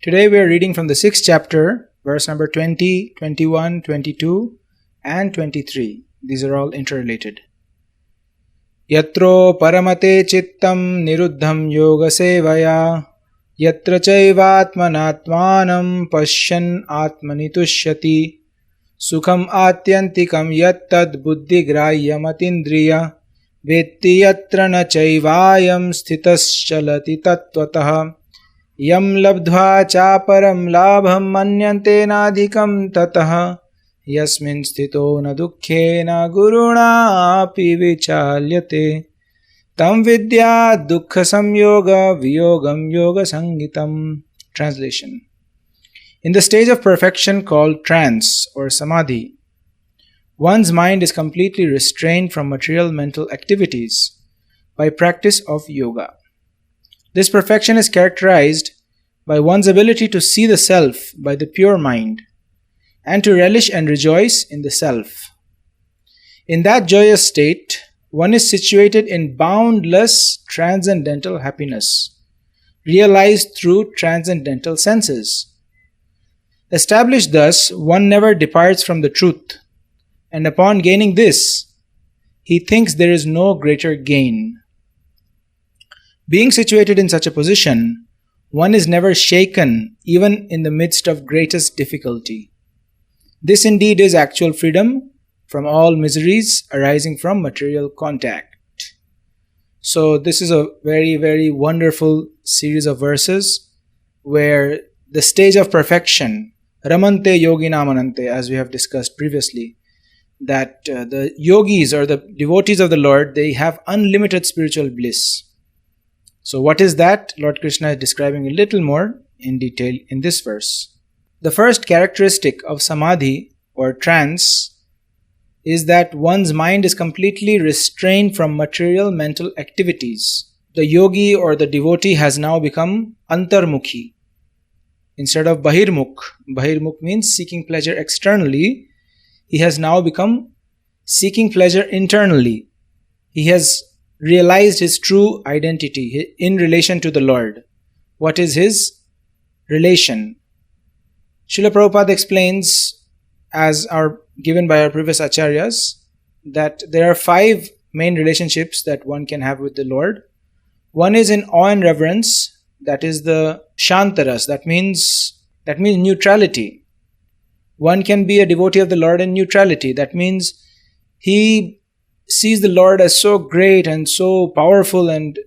Today we are reading from the 6th chapter, verse number 20, 21, 22 and 23. These are all interrelated. Yatro paramate chittam niruddham yoga sevaya yatra chaivatmanatmanam pashyan atmani tushyati sukham atyantikam yattad buddhigrahyam vetti yatra na chaivayam stitaschalati tattvataha yam labdhva chaparam labham manyantenadhikam tatah yasmin sthito na dukkhena guruna api vichalyate tam vidya dukkha samyoga viyogam yoga sangitam. Translation. In the stage of perfection called trance or samadhi, one's mind is completely restrained from material mental activities by practice of yoga. This perfection is characterized by one's ability to see the self by the pure mind and to relish and rejoice in the self. In that joyous state, one is situated in boundless transcendental happiness, realized through transcendental senses. Established thus, one never departs from the truth, and upon gaining this, he thinks there is no greater gain. Being situated in such a position, one is never shaken even in the midst of greatest difficulty. This indeed is actual freedom from all miseries arising from material contact. So this is a very, very wonderful series of verses where the stage of perfection, Ramante Yoginamanante, as we have discussed previously, that the yogis or the devotees of the Lord, they have unlimited spiritual bliss. So what is that? Lord Krishna is describing a little more in detail in this verse. The first characteristic of samadhi or trance is that one's mind is completely restrained from material mental activities. The yogi or the devotee has now become antarmukhi instead of bahirmukh. Bahirmukh means seeking pleasure externally. He has now become seeking pleasure internally. He has realized his true identity in relation to the Lord. What is his relation? Srila Prabhupada explains, as are given by our previous acharyas, that there are 5 main relationships that one can have with the Lord. One is in awe and reverence, that is the shantaras, that means neutrality. One can be a devotee of the Lord in neutrality, that means he sees the Lord as so great and so powerful, and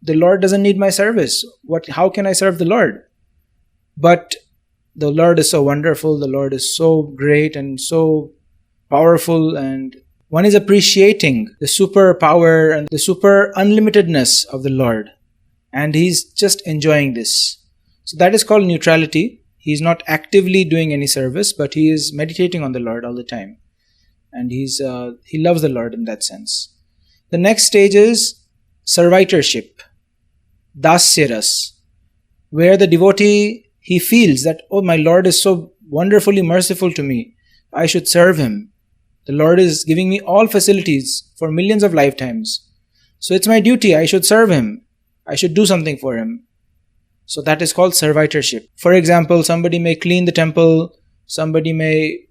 the Lord doesn't need my service. How can I serve the Lord? But the Lord is so wonderful, the Lord is so great and so powerful, and one is appreciating the super power and the super unlimitedness of the Lord, and he's just enjoying this. So that is called neutrality. He's not actively doing any service, but he is meditating on the Lord all the time. And he loves the Lord in that sense. The next stage is servitorship, dasyaras, where the devotee, he feels that, oh, my Lord is so wonderfully merciful to me, I should serve him. The Lord is giving me all facilities for millions of lifetimes. So it's my duty, I should serve him. I should do something for him. So that is called servitorship. For example, somebody may clean the temple, somebody may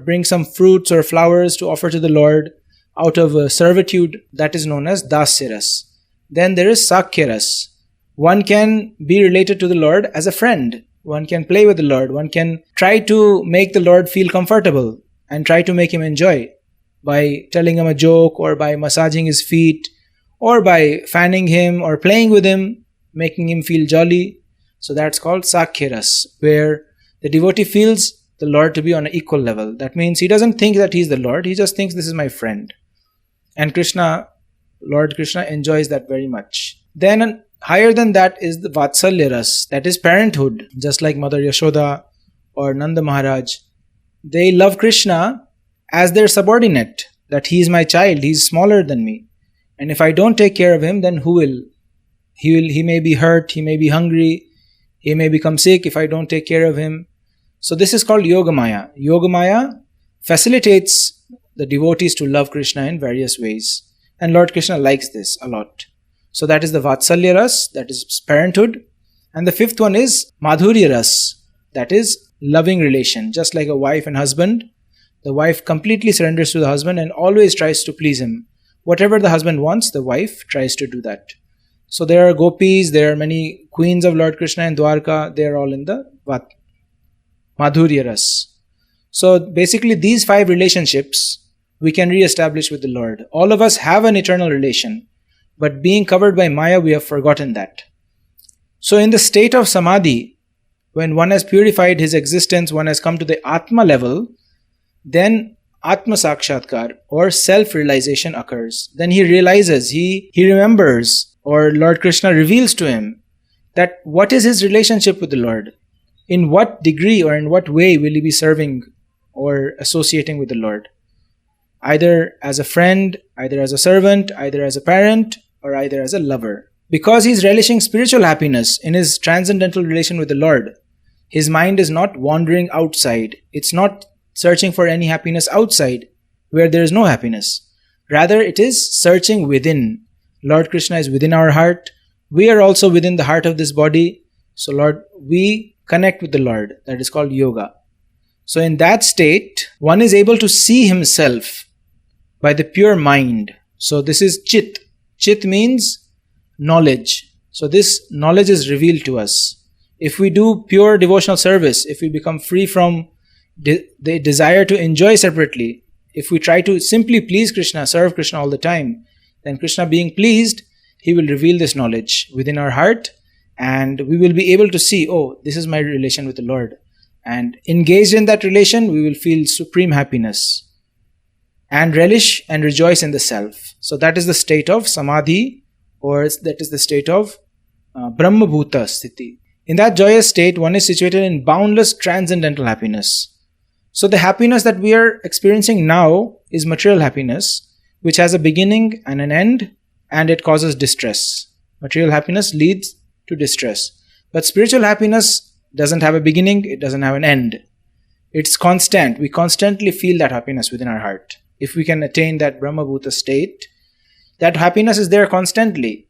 bring some fruits or flowers to offer to the Lord out of servitude. That is known as dasyaras. Then there is sakyaras. One can be related to the Lord as a friend. One can play with the Lord. One can try to make the Lord feel comfortable and try to make him enjoy by telling him a joke or by massaging his feet or by fanning him or playing with him, making him feel jolly. So that's called sakyaras, where the devotee feels the Lord to be on an equal level. That means he doesn't think that he's the Lord, he just thinks this is my friend. And Lord Krishna enjoys that very much. Then higher than that is the vatsalyaras, that is parenthood. Just like Mother Yashoda or Nanda Maharaj, they love Krishna as their subordinate, that he is my child, he is smaller than me. And if I don't take care of him, then who will? He may be hurt, he may be hungry, he may become sick if I don't take care of him. So this is called Yogamaya. Yogamaya facilitates the devotees to love Krishna in various ways. And Lord Krishna likes this a lot. So that is the Vatsalya Ras, that is parenthood. And the fifth one is madhurya ras, that is loving relation. Just like a wife and husband, the wife completely surrenders to the husband and always tries to please him. Whatever the husband wants, the wife tries to do that. So there are gopis, there are many queens of Lord Krishna in Dwarka, they are all in the madhurya ras. So basically these 5 relationships we can re-establish with the Lord. All of us have an eternal relation, but being covered by Maya, we have forgotten that. So in the state of samadhi, when one has purified his existence, one has come to the Atma level, then Atma Sakshatkar or self-realization occurs. Then he realizes, he remembers, or Lord Krishna reveals to him that what is his relationship with the Lord? In what degree or in what way will he be serving or associating with the Lord? Either as a friend, either as a servant, either as a parent, or either as a lover. Because he is relishing spiritual happiness in his transcendental relation with the Lord, his mind is not wandering outside. It's not searching for any happiness outside where there is no happiness. Rather, it is searching within. Lord Krishna is within our heart. We are also within the heart of this body. So Lord, we connect with the Lord. That is called yoga. So in that state, one is able to see himself by the pure mind. So this is chit. Chit means knowledge. So this knowledge is revealed to us. If we do pure devotional service, if we become free from the desire to enjoy separately, if we try to simply please Krishna, serve Krishna all the time, then Krishna being pleased, he will reveal this knowledge within our heart, and we will be able to see, oh, this is my relation with the Lord. And engaged in that relation, we will feel supreme happiness and relish and rejoice in the self. So that is the state of samadhi, or that is the state of Brahma Bhuta Sthiti. In that joyous state, one is situated in boundless transcendental happiness. So the happiness that we are experiencing now is material happiness, which has a beginning and an end, and it causes distress. Material happiness leads to distress. But spiritual happiness doesn't have a beginning, it doesn't have an end. It's constant. We constantly feel that happiness within our heart. If we can attain that Brahma Bhuta state, that happiness is there constantly,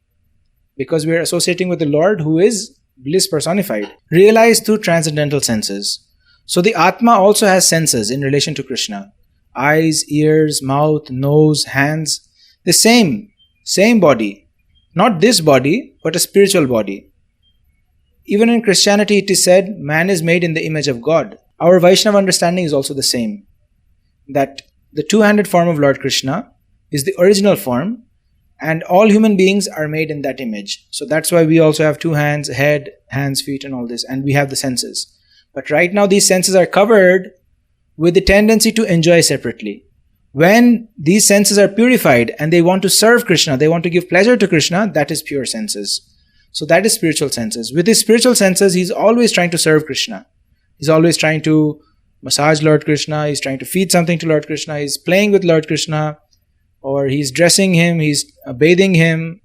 because we are associating with the Lord who is bliss personified, realized through transcendental senses. So the Atma also has senses in relation to Krishna. Eyes, ears, mouth, nose, hands. The same body. Not this body, but a spiritual body. Even in Christianity it is said, man is made in the image of God. Our Vaishnava understanding is also the same. That the two-handed form of Lord Krishna is the original form, and all human beings are made in that image. So that's why we also have 2 hands, head, hands, feet and all this, and we have the senses. But right now these senses are covered with the tendency to enjoy separately. When these senses are purified and they want to serve Krishna, they want to give pleasure to Krishna, that is pure senses. So that is spiritual senses. With his spiritual senses, he's always trying to serve Krishna. He's always trying to massage Lord Krishna, he's trying to feed something to Lord Krishna, he's playing with Lord Krishna, or he's dressing him, he's bathing him,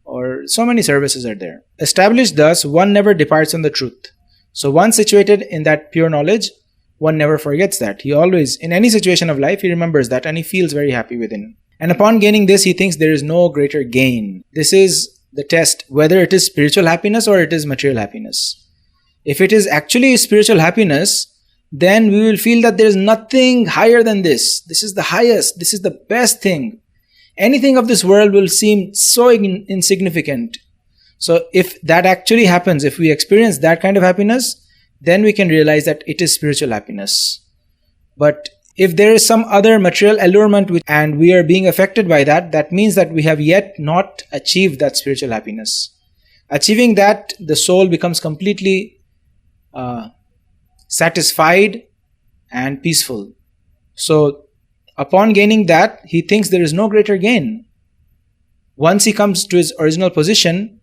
or so many services are there. Established thus, one never departs from the truth. So once situated in that pure knowledge, one never forgets that. He always, in any situation of life, he remembers that and he feels very happy within. And upon gaining this, he thinks there is no greater gain. This is the test, whether it is spiritual happiness or it is material happiness. If it is actually spiritual happiness, then we will feel that there is nothing higher than this. This is the highest. This is the best thing. Anything of this world will seem so insignificant. So if that actually happens, if we experience that kind of happiness, then we can realize that it is spiritual happiness. But if there is some other material allurement and we are being affected by that, that means that we have yet not achieved that spiritual happiness. Achieving that, the soul becomes completely satisfied and peaceful. So upon gaining that, he thinks there is no greater gain. Once he comes to his original position,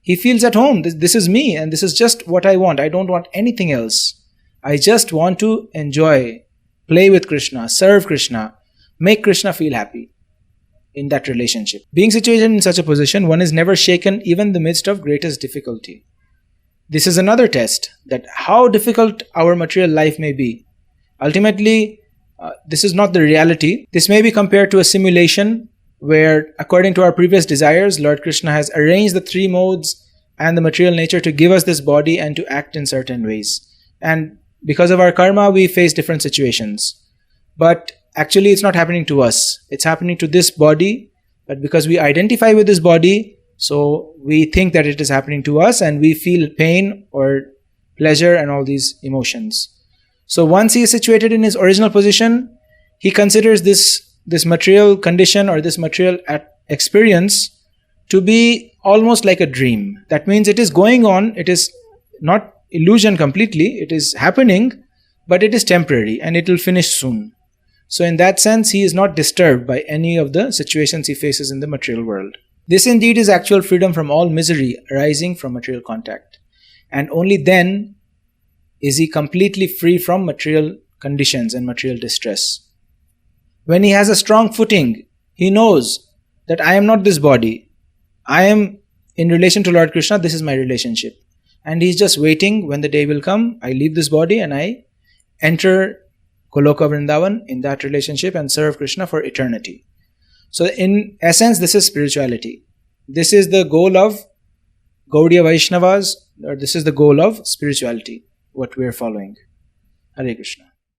he feels at home. This is me and this is just what I want. I don't want anything else. I just want to enjoy, play with Krishna, serve Krishna, make Krishna feel happy in that relationship. Being situated in such a position, one is never shaken even in the midst of greatest difficulty. This is another test, that how difficult our material life may be. Ultimately, this is not the reality. This may be compared to a simulation where, according to our previous desires, Lord Krishna has arranged the 3 modes and the material nature to give us this body and to act in certain ways. And because of our karma, we face different situations. But actually, it's not happening to us. It's happening to this body. But because we identify with this body, so we think that it is happening to us, and we feel pain or pleasure and all these emotions. So once he is situated in his original position, he considers this material condition or this material experience to be almost like a dream. That means it is going on, it is not illusion completely, it is happening, but it is temporary and it will finish soon. So in that sense, he is not disturbed by any of the situations he faces in the material world. This indeed is actual freedom from all misery arising from material contact. And only then is he completely free from material conditions and material distress. When he has a strong footing, he knows that I am not this body. I am in relation to Lord Krishna, this is my relationship. And he's just waiting when the day will come, I leave this body and I enter Goloka Vrindavan in that relationship and serve Krishna for eternity. So in essence, this is spirituality. This is the goal of Gaudiya Vaishnavas, or this is the goal of spirituality, what we are following. Hare Krishna.